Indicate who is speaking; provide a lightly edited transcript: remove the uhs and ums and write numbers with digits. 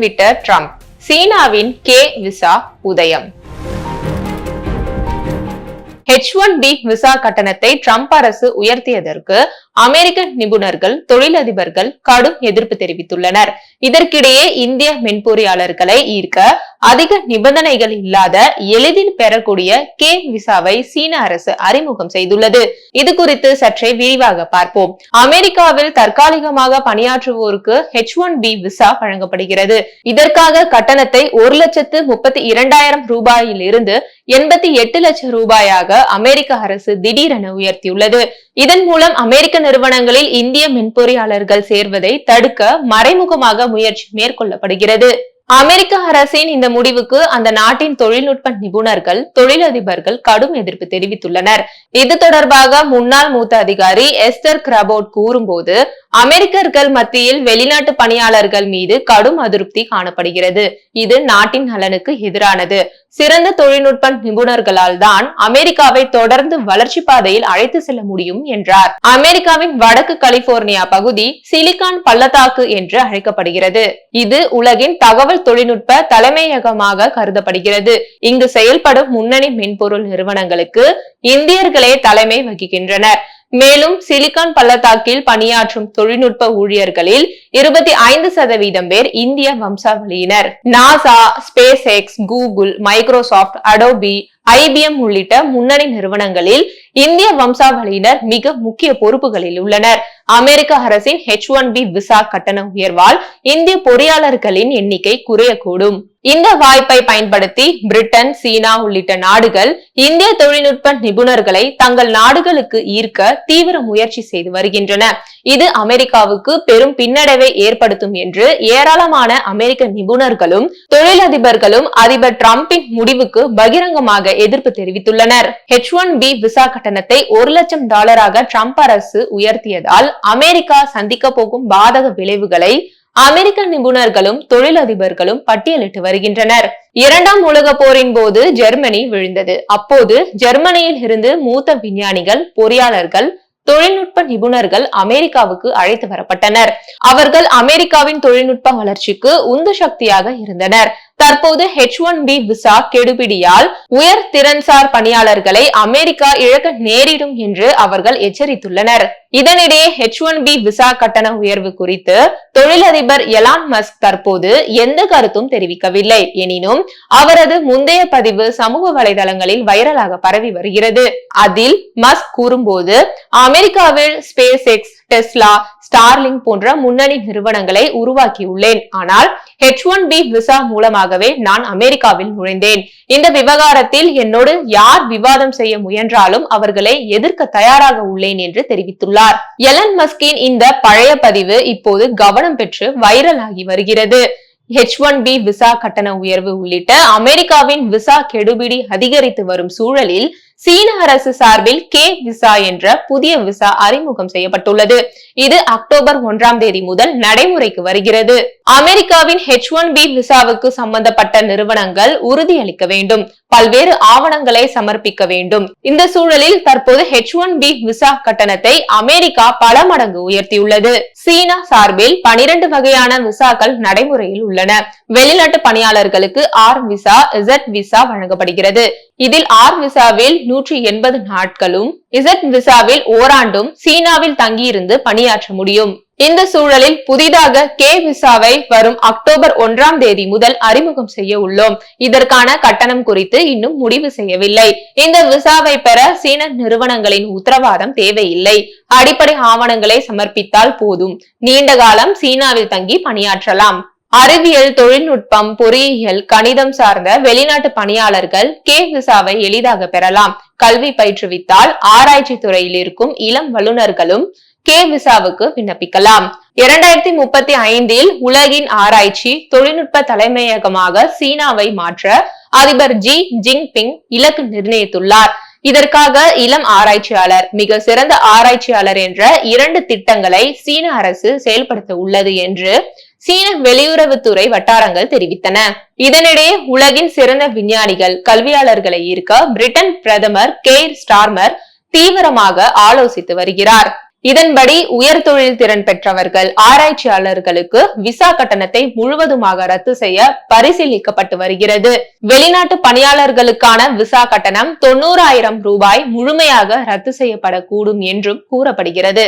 Speaker 1: விட்ட ட்ரம்ப், சீனாவின் K visa உதயம். H1B விசா கட்டணத்தை ட்ரம்ப் அரசு உயர்த்தியதற்கு அமெரிக்க நிபுணர்கள், தொழிலதிபர்கள் கடும் எதிர்ப்பு தெரிவித்துள்ளனர். இதற்கிடையே இந்திய மென்பொறியாளர்களை ஈர்க்க அதிக நிபந்தனைகள் இல்லாத எளிதில் பெறக்கூடிய கே விசாவை சீன அரசு அறிமுகம் செய்துள்ளது. இது குறித்து சற்றே விரிவாக பார்ப்போம். அமெரிக்காவில் தற்காலிகமாக பணியாற்றுவோருக்கு H1B விசா வழங்கப்படுகிறது. இதற்காக கட்டணத்தை 1,32,000 ரூபாயில் இருந்து 88 லட்சம் ரூபாயாக அமெரிக்க அரசு திடீரென உயர்த்தியுள்ளது. இதன் மூலம் அமெரிக்க நிறுவனங்களில் இந்திய மென்பொறியாளர்கள் சேர்வதை தடுக்க மறைமுகமாக முயற்சி மேற்கொள்ளப்படுகிறது. அமெரிக்க அரசின் இந்த முடிவுக்கு அந்த நாட்டின் தொழில்நுட்ப நிபுணர்கள், தொழிலதிபர்கள் கடும் எதிர்ப்பு தெரிவித்துள்ளனர். இது தொடர்பாக முன்னாள் மூத்த அதிகாரி எஸ்தர் கிரபோட் கூறும்போது, அமெரிக்கர்கள் மத்தியில் வெளிநாட்டு பணியாளர்கள் மீது கடும் அதிருப்தி காணப்படுகிறது. இது நாட்டின் நலனுக்கு எதிரானது. சிறந்த தொழில்நுட்ப நிபுணர்களால் தான் அமெரிக்காவை தொடர்ந்து வளர்ச்சி பாதையில் அழைத்து செல்ல முடியும் என்றார். அமெரிக்காவின் வடக்கு கலிபோர்னியா பகுதி சிலிகான் பள்ளத்தாக்கு என்று அழைக்கப்படுகிறது. இது உலகின் தகவல் தொழில்நுட்ப தலைமையகமாக கருதப்படுகிறது. இங்கு செயல்படும் முன்னணி மென்பொருள் நிறுவனங்களுக்கு இந்தியர்களே தலைமை வகிக்கின்றனர். மேலும் சிலிகான் பள்ளத்தாக்கில் பணியாற்றும் தொழில்நுட்ப ஊழியர்களில் 25% பேர் இந்திய வம்சாவளியினர். NASA, space X, Google, Microsoft, Adobe, IBM உள்ளிட்ட முன்னணி நிறுவனங்களில் இந்திய வம்சாவளியினர் மிக முக்கிய பொறுப்புகளில் உள்ளனர். அமெரிக்க அரசின் H1B விசா கட்டண உயர்வால் இந்திய பொறியாளர்களின் எண்ணிக்கை குறையக்கூடும். இந்த வாய்ப்பை பயன்படுத்தி பிரிட்டன், சீனா உள்ளிட்ட நாடுகள் இந்திய தொழில்நுட்ப நிபுணர்களை தங்கள் நாடுகளுக்கு ஈர்க்க தீவிர முயற்சி செய்து வருகின்றன. இது அமெரிக்காவுக்கு பெரும் பின்னடைவை ஏற்படுத்தும் என்று ஏராளமான அமெரிக்க நிபுணர்களும் தொழிலதிபர்களும் அதிபர் டிரம்பின் முடிவுக்கு பகிரங்கமாக எதிர்ப்பு தெரிவித்துள்ளனர். H1B விசா கட்டணத்தை $1 லட்சம் ட்ரம்ப் அரசு உயர்த்தியதால் அமெரிக்கா சந்திக்க போகும் பாதக விளைவுகளை அமெரிக்க நிபுணர்களும் தொழிலதிபர்களும் பட்டியலிட்டு வருகின்றனர். 2ஆம் உலக போரின் போது ஜெர்மனி விழுந்தது. அப்போது ஜெர்மனியில் இருந்து மூத்த விஞ்ஞானிகள், பொறியாளர்கள், தொழில்நுட்ப நிபுணர்கள் அமெரிக்காவுக்கு அழைத்து வரப்பட்டனர். அவர்கள் அமெரிக்காவின் தொழில்நுட்ப வளர்ச்சிக்கு உந்து சக்தியாக இருந்தனர். தற்போது H1B விசா கெடுபிடியால் உயர் திறன்சார் பணியாளர்களை அமெரிக்கா இழக்க நேரிடும் என்று அவர்கள் எச்சரித்துள்ளனர். இதனிடையே H1B விசா கட்டண உயர்வு குறித்து தொழிலதிபர் எலான் மஸ்க் தற்போது எந்த கருத்தும் தெரிவிக்கவில்லை. எனினும் அவரது முந்தைய பதிவு சமூக வலைதளங்களில் வைரலாக பரவி வருகிறது. அதில் மஸ்க் கூறும்போது, அமெரிக்காவில் ஸ்பேஸ் எக்ஸ், டெஸ்லா, ஸ்டார்லிங்க் போன்ற முன்னணி நிறுவனங்களை உருவாக்கியுள்ளேன். ஆனால் H1B விசா மூலமாகவே நான் அமெரிக்காவில் நுழைந்தேன். இந்த விவகாரத்தில் என்னோடு யார் விவாதம் செய்ய முயன்றாலும் அவர்களை எதிர்க்க தயாராக உள்ளேன் என்று தெரிவித்துள்ளார். எலன் மஸ்கின் இந்த பழைய பதிவு இப்போது கவனம் பெற்று வைரல் ஆகி வருகிறது. H1B விசா கட்டண உயர்வு உள்ளிட்ட அமெரிக்காவின் விசா கெடுபிடி அதிகரித்து வரும் சூழலில் சீன அரசு சார்பில் கே விசா என்ற புதிய விசா அறிமுகம் செய்யப்பட்டுள்ளது. இது அக்டோபர் 1ஆம் தேதி முதல் நடைமுறைக்கு வருகிறது. அமெரிக்காவின் H1B விசாவுக்கு சம்பந்தப்பட்ட நிறுவனங்கள் உறுதியளிக்க வேண்டும், பல்வேறு ஆவணங்களை சமர்ப்பிக்க வேண்டும். இந்த சூழலில் தற்போது H1B விசா கட்டணத்தை அமெரிக்கா பல மடங்கு உயர்த்தியுள்ளது. சீனா சார்பில் 12 வகையான விசாக்கள் நடைமுறையில் உள்ளன. வெளிநாட்டு பணியாளர்களுக்கு R விசா, Z விசா வழங்கப்படுகிறது. இதில் R விசாவில் 180 நாட்களும், Z விசாவில் ஓராண்டும் சீனாவில் தங்கியிருந்து பணியாற்ற முடியும். இந்த சூழலில் புதிதாக கே விசாவை வரும் அக்டோபர் 1ஆம் தேதி முதல் அறிமுகம் செய்ய உள்ளோம். இதற்கான கட்டணம் குறித்து இன்னும் முடிவு செய்யவில்லை. இந்த விசாவை பெற சீன நிறுவனங்களின் உத்தரவாதம் தேவையில்லை. அடிப்படை ஆவணங்களை சமர்ப்பித்தால் போதும். நீண்ட காலம் சீனாவில் தங்கி பணியாற்றலாம். அறிவியல், தொழில்நுட்பம், பொறியியல், கணிதம் சார்ந்த வெளிநாட்டு பணியாளர்கள் கே விசாவை எளிதாக பெறலாம். கல்வி பயிற்றுவித்தால் ஆராய்ச்சி துறையில் இருக்கும் இளம் வல்லுநர்களும் கே விசாவுக்கு விண்ணப்பிக்கலாம். 2035 உலகின் ஆராய்ச்சி தொழில்நுட்ப தலைமையகமாக சீனாவை மாற்ற அதிபர் ஜி ஜின்பிங் இலக்கு நிர்ணயித்துள்ளார். இதற்காக இளம் ஆராய்ச்சியாளர், மிக சிறந்த ஆராய்ச்சியாளர் என்ற 2 திட்டங்களை சீன அரசு செயல்படுத்த உள்ளது என்று சீன வெளியுறவுத்துறை வட்டாரங்கள் தெரிவித்தன. இதனிடையே உலகின் சிறந்த விஞ்ஞானிகள், கல்வியாளர்களை ஈர்க்க பிரிட்டன் பிரதமர் கெய்ர் ஸ்டார்மர் தீவிரமாக ஆலோசித்து வருகிறார். இதன்படி உயர் தொழில் திறன் பெற்றவர்கள், ஆராய்ச்சியாளர்களுக்கு விசா கட்டணத்தை முழுவதுமாக ரத்து செய்ய பரிசீலிக்கப்பட்டு வருகிறது. வெளிநாட்டு பணியாளர்களுக்கான விசா கட்டணம் 90,000 ரூபாய் முழுமையாக ரத்து செய்யப்படக்கூடும் என்றும் கூறப்படுகிறது.